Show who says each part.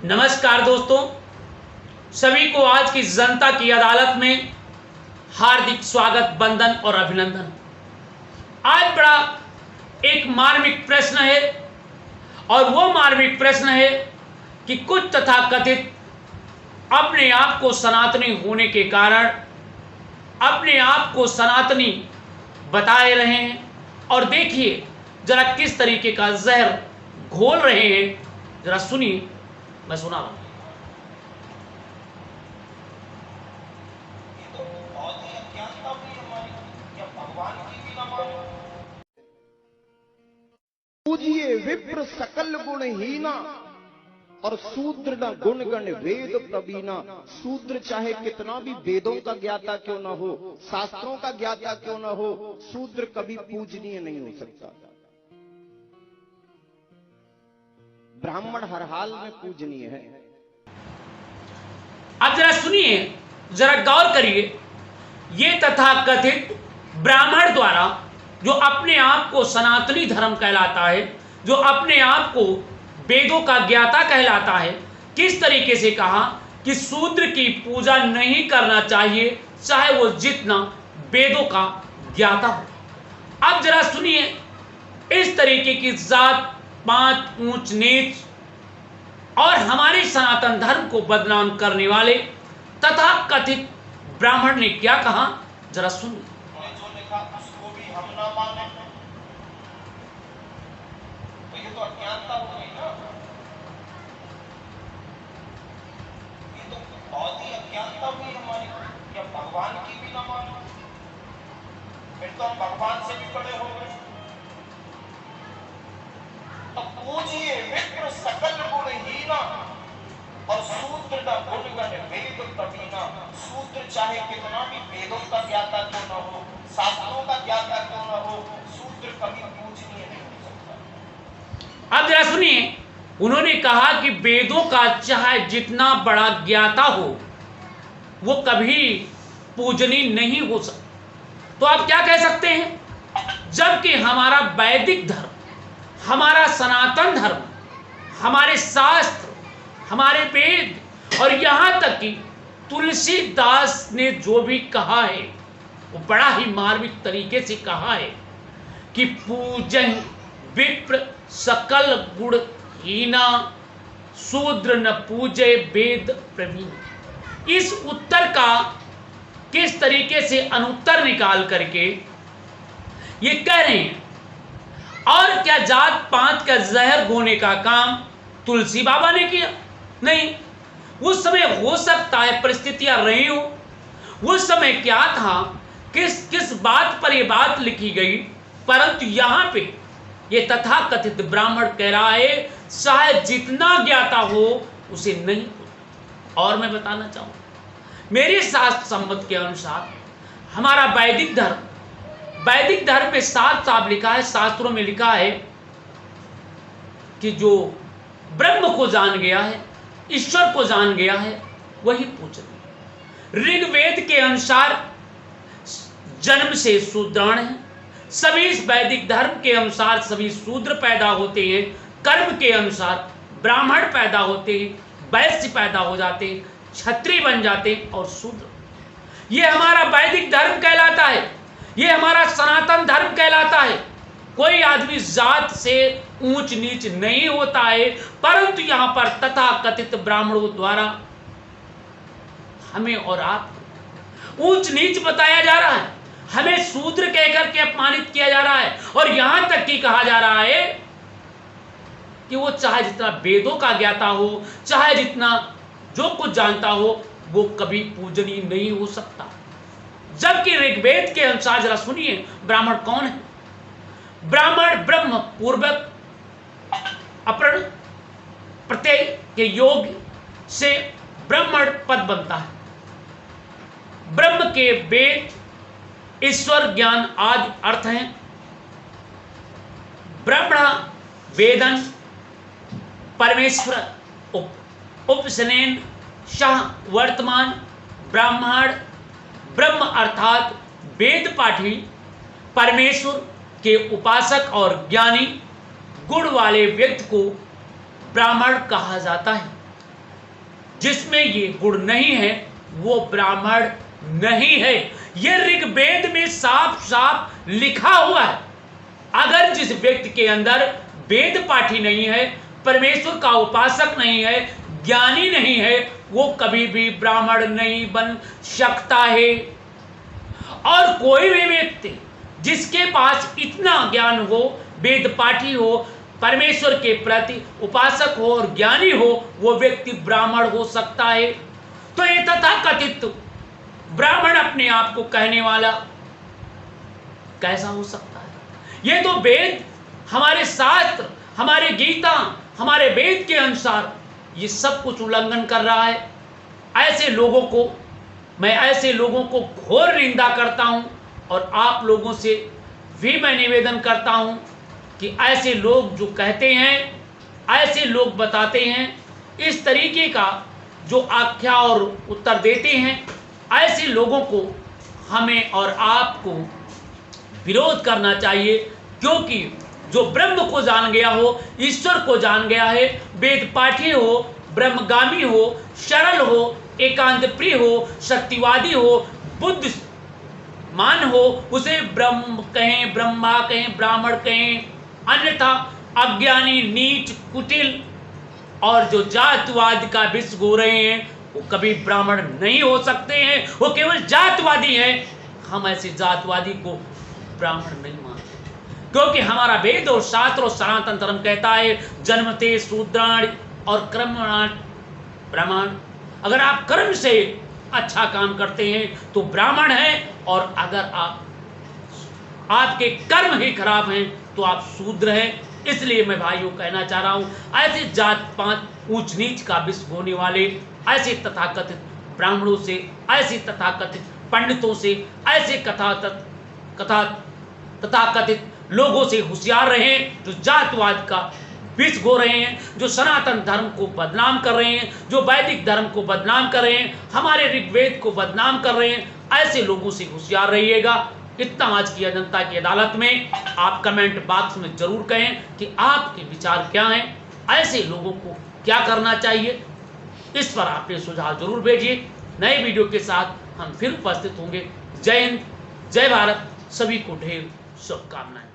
Speaker 1: नमस्कार दोस्तों, सभी को आज की जनता की अदालत में हार्दिक स्वागत, वंदन और अभिनंदन। आज बड़ा एक मार्मिक प्रश्न है और वो मार्मिक प्रश्न है कि कुछ तथाकथित अपने आप को सनातनी होने के कारण अपने आप को सनातनी बताए रहे हैं और देखिए जरा किस तरीके का जहर घोल रहे हैं। जरा सुनिए, मैं सुना रहा हूं।
Speaker 2: पूजिए विप्र सकल गुणहीना और शूद्र न गुण गण वेद प्रवीणा। शूद्र चाहे कितना भी वेदों का ज्ञाता क्यों न हो, शास्त्रों का ज्ञाता क्यों न हो, शूद्र कभी पूजनीय नहीं हो सकता। ब्राह्मण हर हाल में पूजनीय है।
Speaker 1: अब जरा सुनिए, जरा गौर करिए। ये तथाकथित ब्राह्मण द्वारा जो अपने आप को सनातनी धर्म कहलाता है, जो अपने आप को वेदों का ज्ञाता कहलाता है, किस तरीके से कहा कि शूद्र की पूजा नहीं करना चाहिए चाहे वो जितना वेदों का ज्ञाता हो। अब जरा सुनिए, इस तरीके की जात पात, ऊंच नीच और हमारे सनातन धर्म को बदनाम करने वाले तथाकथित ब्राह्मण ने क्या कहा, जरा सुनिए।
Speaker 2: जो लिखा उसको भी हम ना माने, तो ये तो अज्ञानता हो गई ना। ये तो बहुत ही अज्ञानता हुई हमारी। क्या भगवान की भी ना माने, फिर तो हम भगवान से भी बड़े हो गए। तो पूजिए विप्र सकल गुणहीना और शूद्र न गुण गण वेद प्रवीणा। शूद्र चाहे कितना भी वेदों का ज्ञाता क्यों न हो, शास्त्रों का ज्ञाता क्यों न हो, शूद्र कभी पूजनीय नहीं हो सकता।
Speaker 1: अब जरा सुनिए, उन्होंने कहा कि वेदों का चाहे जितना बड़ा ज्ञाता हो वो कभी पूजनीय नहीं हो सकता। तो आप क्या कह सकते हैं, जबकि हमारा वैदिक धर्म, हमारा सनातन धर्म, हमारे शास्त्र, हमारे वेद और यहां तक कि तुलसीदास ने जो भी कहा है वो बड़ा ही मार्मिक तरीके से कहा है कि पूजन विप्र सकल गुणहीना, शूद्र न पूजे वेद प्रवीण। इस उत्तर का किस तरीके से अनुत्तर निकाल करके ये कह रहे हैं। और क्या जात पात का जहर घोने का काम तुलसी बाबा ने किया? नहीं। उस समय हो सकता है परिस्थितियां रही हो, उस समय क्या था, किस बात पर यह बात लिखी गई, परंतु यहां पे ये तथाकथित ब्राह्मण कह रहा है चाहे जितना ज्ञाता हो उसे नहीं हो। और मैं बताना चाहूंगा, मेरे शास्त्र सम्मत के अनुसार हमारा वैदिक धर्म में साफ साफ लिखा है, शास्त्रों में लिखा है कि जो ब्रह्म को जान गया है, ईश्वर को जान गया है, वही पूजनीय। ऋग्वेद के अनुसार जन्म से शूद्राण है। सभी वैदिक धर्म के अनुसार सभी शूद्र पैदा होते हैं। कर्म के अनुसार ब्राह्मण पैदा होते हैं, वैश्य पैदा हो जाते हैं, क्षत्रिय बन जाते हैं और शूद्र। ये हमारा वैदिक धर्म कहलाता है, ये हमारा सनातन धर्म कहलाता है। कोई आदमी जात से ऊंच नीच नहीं होता है, परंतु यहां पर तथाकथित ब्राह्मणों द्वारा हमें और आप ऊंच नीच बताया जा रहा है, हमें शूद्र कहकर के अपमानित किया जा रहा है और यहां तक कि कहा जा रहा है कि वो चाहे जितना वेदों का ज्ञाता हो, चाहे जितना जो कुछ जानता हो, वो कभी पूजनीय नहीं हो सकता। जबकि ऋग्वेद के अनुसार जरा सुनिए, ब्राह्मण कौन है? ब्राह्मण ब्रह्म पूर्वक अपरण प्रत्यय के योग से ब्राह्मण पद बनता है। ब्रह्म के वेद, ईश्वर, ज्ञान आदि अर्थ हैं। ब्रह्मण वेदन परमेश्वर उपसनेन शाह वर्तमान ब्राह्मण ब्रह्म अर्थात वेद पाठी, परमेश्वर के उपासक और ज्ञानी गुण वाले व्यक्ति को ब्राह्मण कहा जाता है। जिसमें ये गुण नहीं है वो ब्राह्मण नहीं है। ये ऋग्वेद में साफ साफ लिखा हुआ है। अगर जिस व्यक्ति के अंदर वेद पाठी नहीं है, परमेश्वर का उपासक नहीं है, ज्ञानी नहीं है, वो कभी भी ब्राह्मण नहीं बन सकता है। और कोई भी व्यक्ति जिसके पास इतना ज्ञान हो, वेद पाठी हो, परमेश्वर के प्रति उपासक हो और ज्ञानी हो, वो व्यक्ति ब्राह्मण हो सकता है। तो ये तथाकथित ब्राह्मण अपने आप को कहने वाला कैसा हो सकता है? ये तो वेद, हमारे शास्त्र, हमारे गीता, हमारे वेद के अनुसार ये सब कुछ उल्लंघन कर रहा है। ऐसे लोगों को घोर निंदा करता हूं और आप लोगों से भी मैं निवेदन करता हूं कि ऐसे लोग जो कहते हैं, ऐसे लोग बताते हैं, इस तरीके का जो आख्या और उत्तर देते हैं, ऐसे लोगों को हमें और आपको विरोध करना चाहिए। क्योंकि जो ब्रह्म को जान गया हो, ईश्वर को जान गया है, वेद पाठी हो, ब्रह्मगामी हो, सरल हो, एकांत प्रिय हो, सत्यवादी हो, बुद्ध मान हो, उसे ब्रह्म कहें, ब्रह्मा कहें, ब्राह्मण कहें। अन्यथा अज्ञानी, नीच, कुटिल और जो जातवाद का विष गो रहे हैं वो कभी ब्राह्मण नहीं हो सकते हैं, वो केवल जातवादी हैं। हम ऐसे जातवादी को ब्राह्मण नहीं मानते, क्योंकि हमारा वेद और शास्त्र और सनातन धर्म कहता है जन्मते शूद्राण और कर्मणां ब्राह्मण। अगर आप कर्म से अच्छा काम करते हैं तो ब्राह्मण हैं, और अगर आपके कर्म ही खराब हैं तो आप शूद्र हैं। इसलिए मैं भाइयों कहना चाह रहा हूं, ऐसे जात पात ऊंच नीच का विष बोने वाले ऐसे तथाकथित ब्राह्मणों से, ऐसे तथाकथित पंडितों से, ऐसे तथाकथित लोगों से होशियार रहें जो जातवाद का विष गो रहे हैं, जो सनातन धर्म को बदनाम कर रहे हैं, जो वैदिक धर्म को बदनाम कर रहे हैं, हमारे ऋग्वेद को बदनाम कर रहे हैं। ऐसे लोगों से होशियार रहिएगा। इतना आज की जनता की अदालत में आप कमेंट बॉक्स में जरूर कहें कि आपके विचार क्या हैं, ऐसे लोगों को क्या करना चाहिए। इस पर आपने सुझाव जरूर भेजिए। नए वीडियो के साथ हम फिर उपस्थित होंगे। जय हिंद, जय भारत, सभी को ढेर शुभकामनाएं।